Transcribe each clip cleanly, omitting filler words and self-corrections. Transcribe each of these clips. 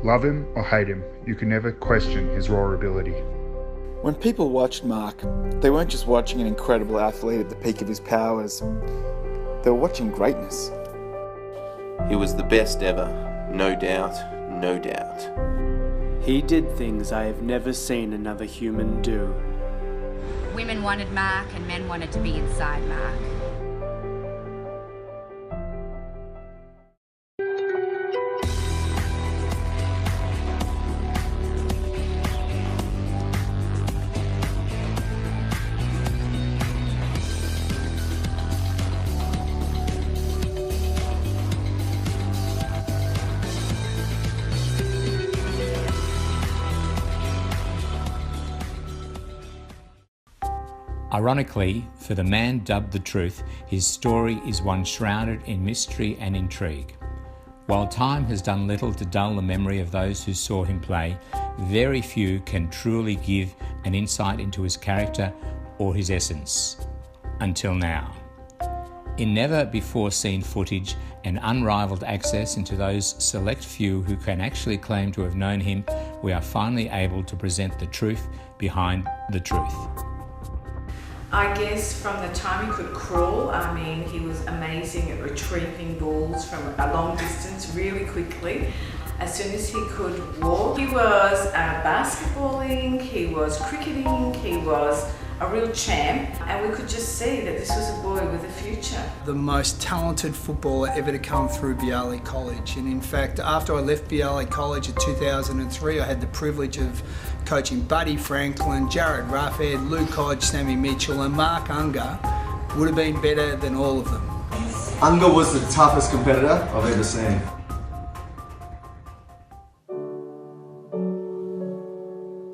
Love him or hate him, you can never question his raw ability. When people watched Marc, they weren't just watching an incredible athlete at the peak of his powers, they were watching greatness. He was the best ever, no doubt, no doubt. He did things I have never seen another human do. Women wanted Marc and men wanted to be inside Marc. Ironically, for the man dubbed the Truth, his story is one shrouded in mystery and intrigue. While time has done little to dull the memory of those who saw him play, very few can truly give an insight into his character or his essence. Until now. In never-before-seen footage and unrivaled access into those select few who can actually claim to have known him, we are finally able to present the truth behind the truth. I guess from the time he could crawl, he was amazing at retrieving balls from a long distance really quickly. As soon as he could walk, he was basketballing, he was cricketing, he was a real champ, and we could just see that this was a boy with a future. The most talented footballer ever to come through Bialy College, and in fact after I left Bialy College in 2003 I had the privilege of coaching Buddy Franklin, Jared Ruffhead, Luke Hodge, Sammy Mitchell and Marc Unger would have been better than all of them. Unger was the toughest competitor I've ever seen.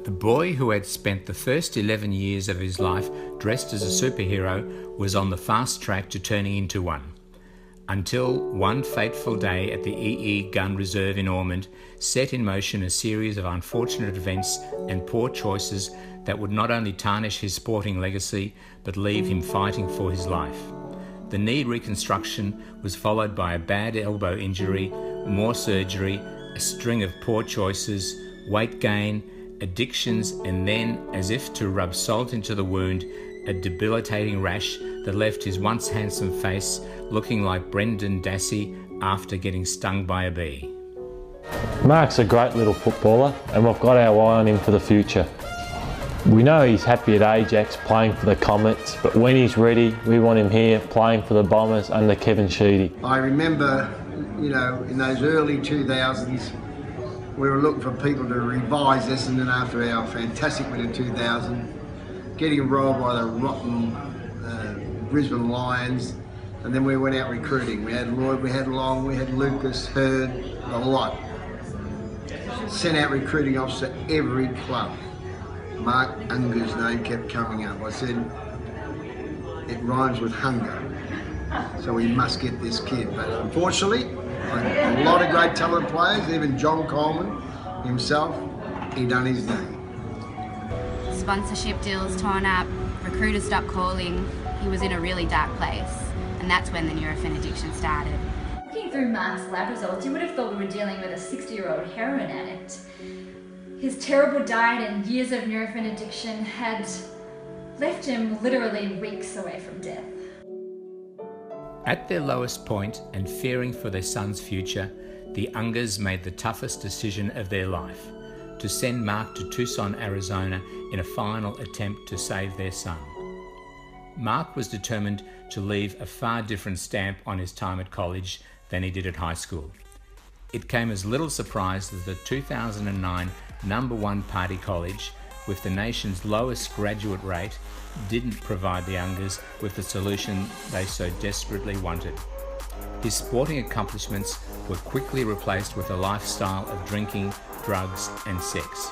The boy who had spent the first 11 years of his life dressed as a superhero was on the fast track to turning into one. Until one fateful day at the EE Gun Reserve in Ormond set in motion a series of unfortunate events and poor choices that would not only tarnish his sporting legacy but leave him fighting for his life. The knee reconstruction was followed by a bad elbow injury, more surgery, a string of poor choices, weight gain, addictions, and then, as if to rub salt into the wound, a debilitating rash that left his once handsome face looking like Brendan Dassey after getting stung by a bee. Marc's a great little footballer and we've got our eye on him for the future. We know he's happy at Ajax playing for the Comets, but when he's ready we want him here playing for the Bombers under Kevin Sheedy. I remember, in those early 2000s we were looking for people to revise Essendon after our fantastic win in 2000, getting rolled by the rotten Brisbane Lions, and then we went out recruiting. We had Lloyd, we had Long, we had Lucas, Hurd, a lot. Sent out recruiting officer every club. Marc Unger's name kept coming up. I said, it rhymes with hunger, so we must get this kid. But unfortunately, a lot of great talented players, even John Coleman himself, he done his day. Sponsorship deals torn up, recruiters stopped calling. He was in a really dark place, and that's when the Nurofen addiction started. Looking through Marc's lab results, you would have thought we were dealing with a 60-year-old heroin addict. His terrible diet and years of Nurofen addiction had left him literally weeks away from death. At their lowest point and fearing for their son's future, the Ungers made the toughest decision of their life, to send Marc to Tucson, Arizona in a final attempt to save their son. Marc was determined to leave a far different stamp on his time at college than he did at high school. It came as little surprise that the 2009 #1 party college, with the nation's lowest graduate rate, didn't provide the Ungers with the solution they so desperately wanted. His sporting accomplishments were quickly replaced with a lifestyle of drinking, drugs and sex.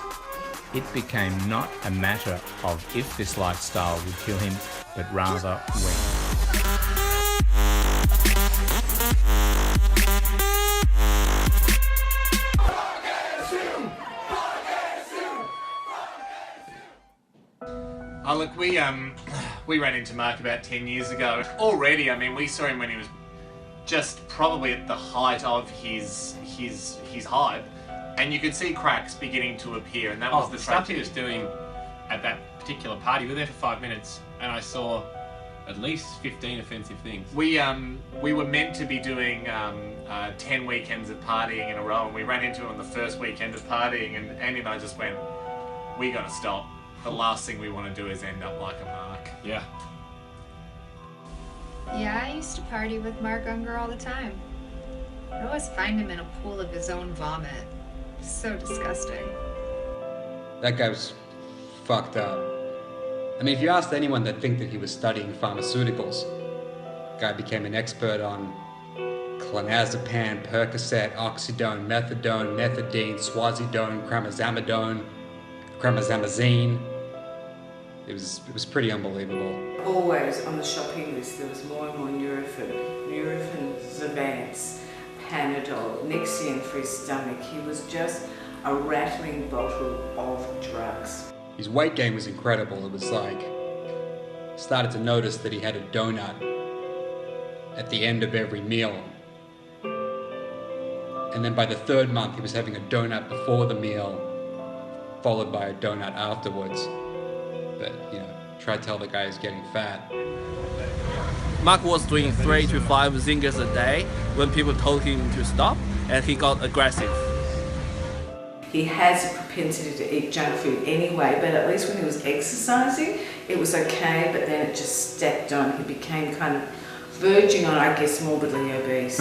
It became not a matter of if this lifestyle would kill him, but rather when. Oh, look, we ran into Marc about 10 years ago. Already, we saw him when he was just probably at the height of his hype, and you could see cracks beginning to appear, and that was the stuff he tragedy. was doing at that particular party. We were there for 5 minutes, and I saw at least 15 offensive things. We were meant to be doing 10 weekends of partying in a row, and we ran into it on the first weekend of partying, and Andy and I just went, we gotta stop. The last thing we want to do is end up like a Mark. Yeah. Yeah, I used to party with Marc Unger all the time. I'd always find him in a pool of his own vomit. So disgusting. That guy was fucked up. I mean, if you asked anyone, they'd think that he was studying pharmaceuticals. The guy became an expert on clonazepam, Percocet, oxydone, methadone, methadone, swazidone, cramazamazine. It was pretty unbelievable. Always on the shopping list there was more and more Nurofen, Zavance, Panadol, Nexium for his stomach. He was just a rattling bottle of drugs. His weight gain was incredible. It was like, started to notice that he had a donut at the end of every meal. And then by the 3rd month, he was having a donut before the meal, followed by a donut afterwards. But, you know, try to tell the guy is getting fat. Marc was doing 3 to 5 zingers a day when people told him to stop, and he got aggressive. He has a propensity to eat junk food anyway, but at least when he was exercising, it was okay, but then it just stacked on. He became kind of verging on, I guess, morbidly obese.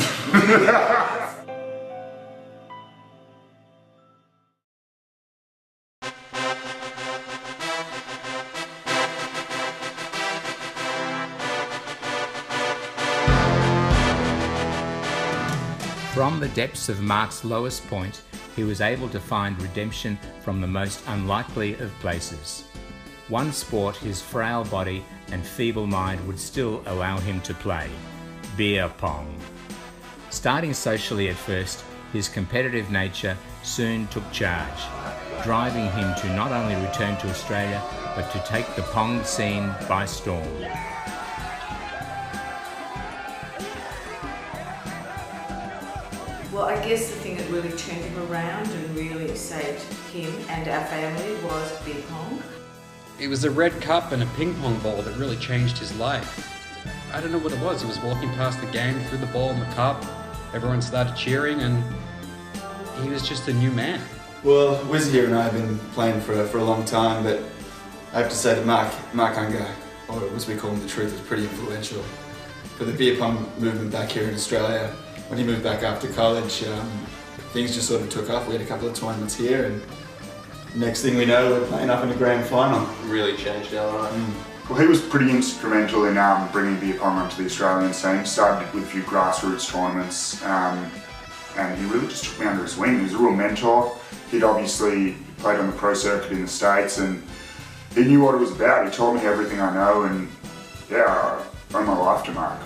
From the depths of Marc's lowest point, he was able to find redemption from the most unlikely of places. One sport his frail body and feeble mind would still allow him to play: beer pong. Starting socially at first, his competitive nature soon took charge, driving him to not only return to Australia, but to take the pong scene by storm. Well, I guess the thing that really turned him around and really saved him and our family was beer pong. It was a red cup and a ping pong ball that really changed his life. I don't know what it was. He was walking past the game, threw the ball in the cup, everyone started cheering, and he was just a new man. Well, Wiz here and I have been playing for a long time, but I have to say that Marc Unger, or as we call him, The Truth, was pretty influential for the beer pong movement back here in Australia. When he moved back after college, things just sort of took off. We had a couple of tournaments here, and next thing we know, we're playing up in the grand final. Really changed our life. Well, he was pretty instrumental in bringing beer pong onto the Australian scene. Started with a few grassroots tournaments, and he really just took me under his wing. He was a real mentor. He'd obviously played on the pro circuit in the States, and he knew what it was about. He told me everything I know, and yeah, I owe my life to Marc.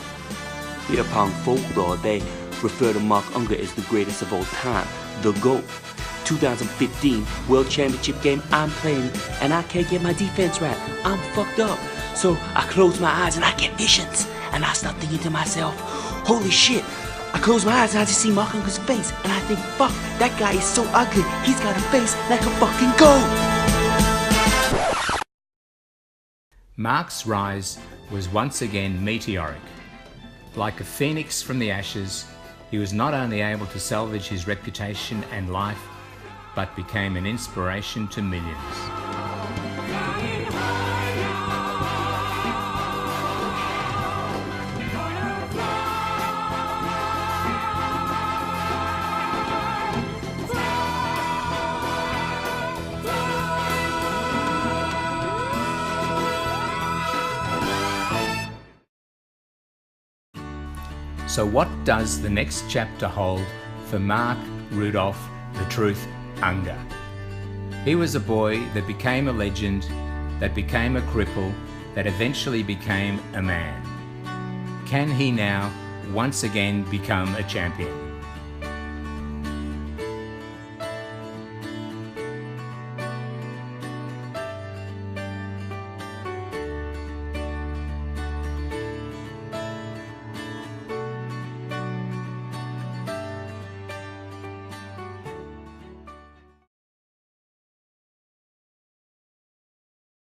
Beer pong folklore, they refer to Marc Unger as the greatest of all time, the GOAT. 2015 World Championship game, I'm playing and I can't get my defense right. I'm fucked up. So I close my eyes and I get visions. And I start thinking to myself, holy shit. I close my eyes and I just see Marc Unger's face. And I think, fuck, that guy is so ugly. He's got a face like a fucking goat. Marc's rise was once again meteoric. Like a phoenix from the ashes, he was not only able to salvage his reputation and life, but became an inspiration to millions. So what does the next chapter hold for Marc Rudolph "The Truth" Unger? He was a boy that became a legend, that became a cripple, that eventually became a man. Can he now once again become a champion?